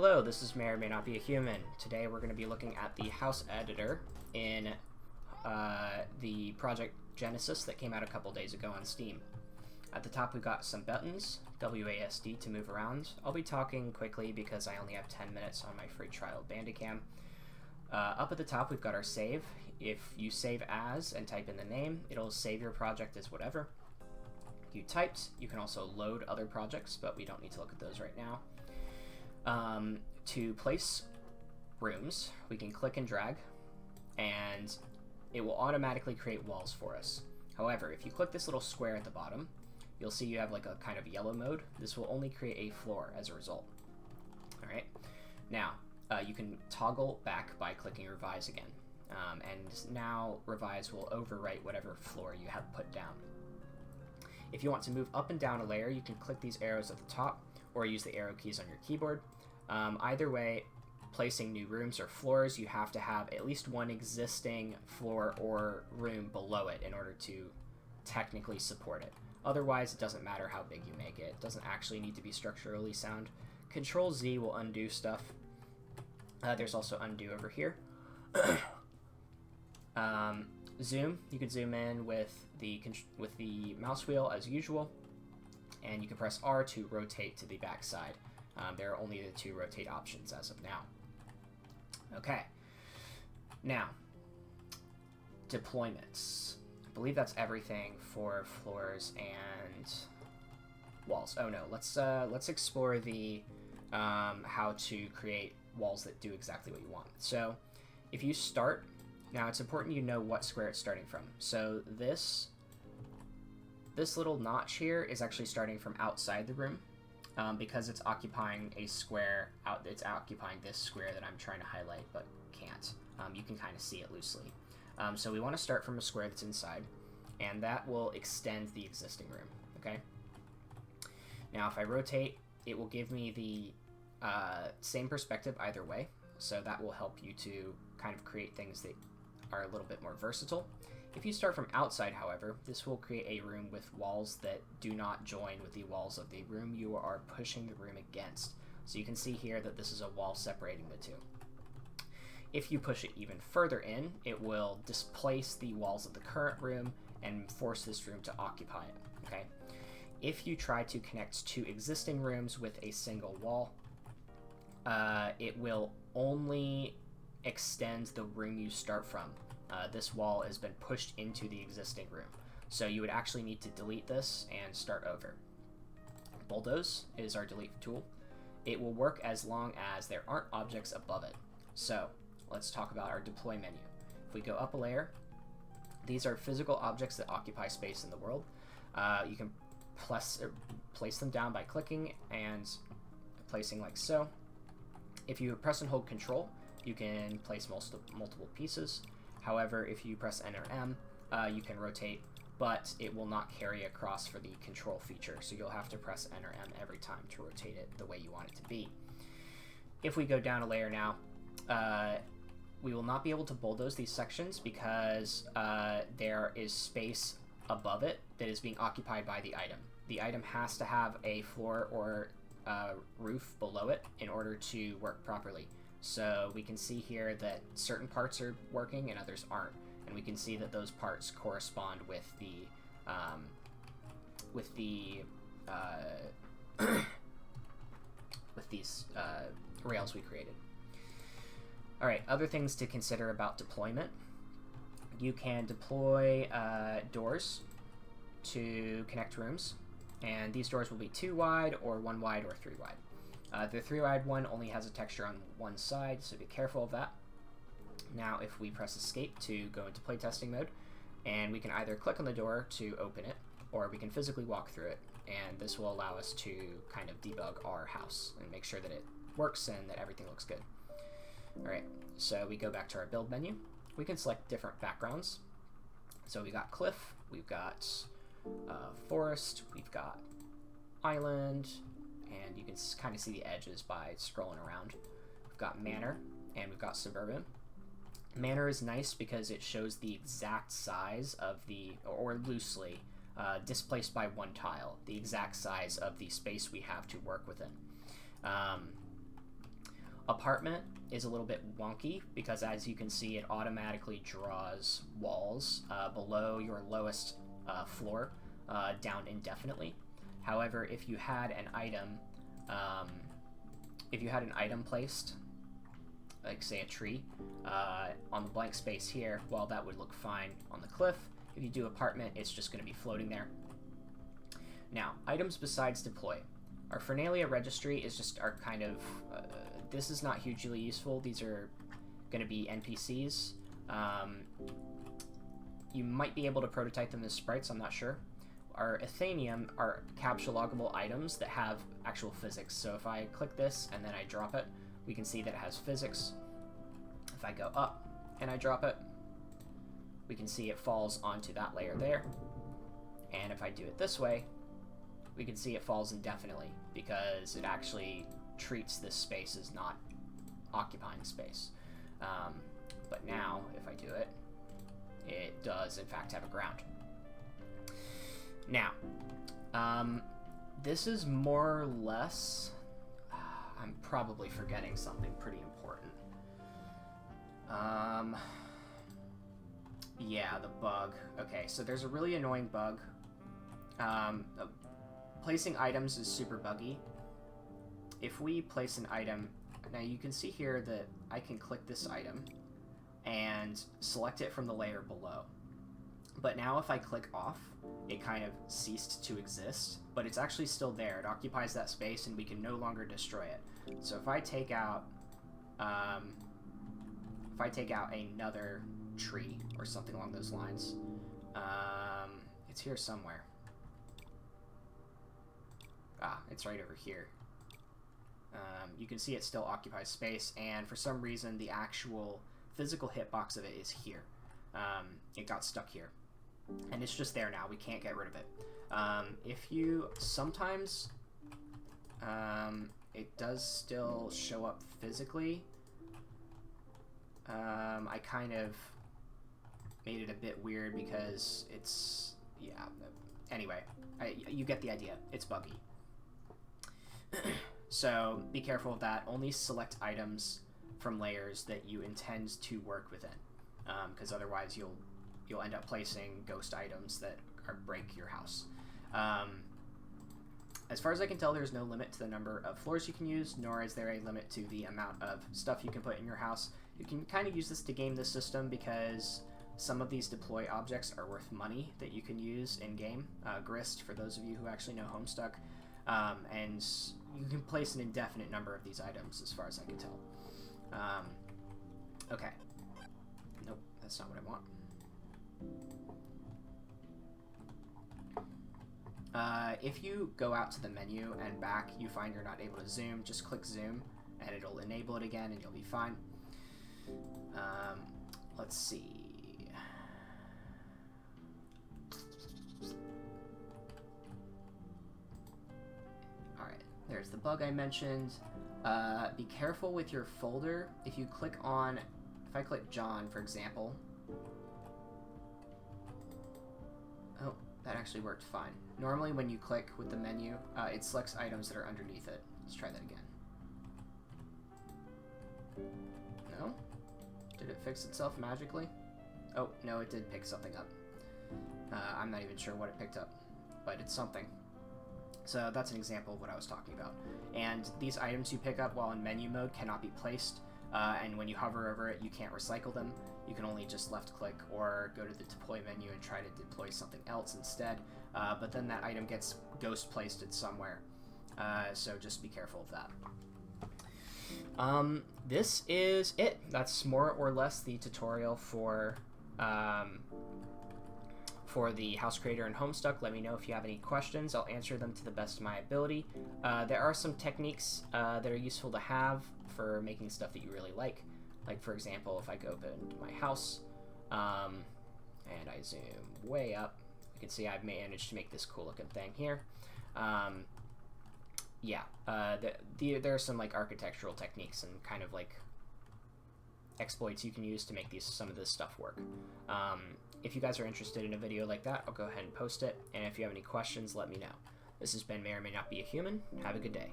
Hello, this is MayOrMayNotBeAHuman. Today we're going to be looking at the house editor in the project Genesis that came out a couple days ago on Steam. At the top we've got some buttons, WASD to move around. I'll be talking quickly because I only have 10 minutes on my free trial of Bandicam. Up at the top we've got our save. If you save as and type in the name, it'll save your project as whatever you typed. You can also load other projects, but we don't need to look at those right now. To place rooms, we can click and drag, and it will automatically create walls for us. However, if you click this little square at the bottom, you'll see you have like a kind of yellow mode. This will only create a floor as a result. Alright, now you can toggle back by clicking revise again, and now revise will overwrite whatever floor you have put down. If you want to move up and down a layer, you can click these arrows at the top or use the arrow keys on your keyboard. Either way, placing new rooms or floors, you have to have at least one existing floor or room below it in order to technically support it. Otherwise, it doesn't matter how big you make it. It doesn't actually need to be structurally sound. Control Z will undo stuff. There's also undo over here. Zoom, you can zoom in with the mouse wheel as usual, and you can press R to rotate to the back side. There are only the two rotate options as of now. Okay, now deployments. I believe that's everything for floors and walls. Oh no, let's explore the how to create walls that do exactly what you want. So if you start, now it's important you know what square it's starting from. So this little notch here is actually starting from outside the room, because it's occupying a square out. It's occupying this square that I'm trying to highlight but can't. You can kind of see it loosely. So we want to start from a square that's inside, and that will extend the existing room. Okay. Now if I rotate, it will give me the same perspective either way, so that will help you to kind of create things that are a little bit more versatile. If you start from outside, however, this will create a room with walls that do not join with the walls of the room you are pushing the room against. So you can see here that this is a wall separating the two. If you push it even further in, it will displace the walls of the current room and force this room to occupy it. Okay. If you try to connect two existing rooms with a single wall, it will only extend the room you start from. This wall has been pushed into the existing room. So you would actually need to delete this and start over. Bulldoze is our delete tool. It will work as long as there aren't objects above it. So let's talk about our deploy menu. If we go up a layer, these are physical objects that occupy space in the world. You can place them down by clicking and placing like so. If you press and hold Control, you can place multiple pieces. However, if you press N or M, you can rotate, but it will not carry across for the control feature, so you'll have to press N or M every time to rotate it the way you want it to be. If we go down a layer now, we will not be able to bulldoze these sections because there is space above it that is being occupied by the item. The item has to have a floor or roof below it in order to work properly. So we can see here that certain parts are working and others aren't, and we can see that those parts correspond with the with these rails we created. All right, other things to consider about deployment. You can deploy doors to connect rooms, and these doors will be 2 wide or 1 wide or 3 wide. The 3 wide one only has a texture on one side, so be careful of that. Now if we press escape to go into playtesting mode, and we can either click on the door to open it, or we can physically walk through it, and this will allow us to kind of debug our house and make sure that it works and that everything looks good. Alright, so we go back to our build menu. We can select different backgrounds. So we got cliff, we've got forest, we've got island, and you can kind of see the edges by scrolling around. We've got manor, and we've got suburban. Manor is nice because it shows the exact size of the, or loosely, displaced by one tile, the exact size of the space we have to work within. Apartment is a little bit wonky because, as you can see, it automatically draws walls below your lowest floor down indefinitely. However, if you had an item placed, like say a tree, on the blank space here, well, that would look fine on the cliff. If you do apartment, it's just going to be floating there. Now, items besides deploy. Our Fernalia registry is just our kind of, this is not hugely useful. These are going to be NPCs. You might be able to prototype them as sprites, I'm not sure. Our Athenium are capture-loggable items that have actual physics. So if I click this and then I drop it, we can see that it has physics. If I go up and I drop it, we can see it falls onto that layer there. And if I do it this way, we can see it falls indefinitely because it actually treats this space as not occupying space. But now, if I do it, it does in fact have a ground. Now, this is more or less, I'm probably forgetting something pretty important. Yeah, the bug. Okay, so there's a really annoying bug. Placing items is super buggy. If we place an item, now you can see here that I can click this item and select it from the layer below. But now if I click off, it kind of ceased to exist, but it's actually still there. It occupies that space and we can no longer destroy it. So if I take out another tree or something along those lines, it's here somewhere. Ah, it's right over here. You can see it still occupies space, and for some reason the actual physical hitbox of it is here. It got stuck here. And it's just there now. We can't get rid of it. If you sometimes, it does still show up physically. I kind of made it a bit weird because it's, yeah. Anyway, you get the idea. It's buggy. So be careful of that. Only select items from layers that you intend to work within, because otherwise you'll end up placing ghost items that break your house. As far as I can tell, there's no limit to the number of floors you can use, nor is there a limit to the amount of stuff you can put in your house. You can kind of use this to game the system because some of these deploy objects are worth money that you can use in-game. Grist, for those of you who actually know Homestuck. And you can place an indefinite number of these items as far as I can tell. Okay. Nope, that's not what I want. If you go out to the menu and back, you find you're not able to zoom, just click zoom and it'll enable it again and you'll be fine. Let's see. Alright, there's the bug I mentioned. Be careful with your folder. If you click on, if I click John, for example. Oh, that actually worked fine. Normally when you click with the menu, it selects items that are underneath it. Let's try that again. No? Did it fix itself magically? Oh, no, it did pick something up. I'm not even sure what it picked up, but it's something. So that's an example of what I was talking about. And these items you pick up while in menu mode cannot be placed, and when you hover over it, you can't recycle them. You can only just left click or go to the deploy menu and try to deploy something else instead, but then that item gets ghost placed it somewhere. So just be careful of that. This is it. That's more or less the tutorial for the house creator and Homestuck. Let me know if you have any questions. I'll answer them to the best of my ability. There are some techniques that are useful to have for making stuff that you really like. Like, for example, if I go open my house and I zoom way up, you can see I've managed to make this cool looking thing here. Yeah, there are some like architectural techniques and kind of like exploits you can use to make some of this stuff work. If you guys are interested in a video like that, I'll go ahead and post it, and if you have any questions, let me know. This has been May or May Not Be a Human. Have a good day.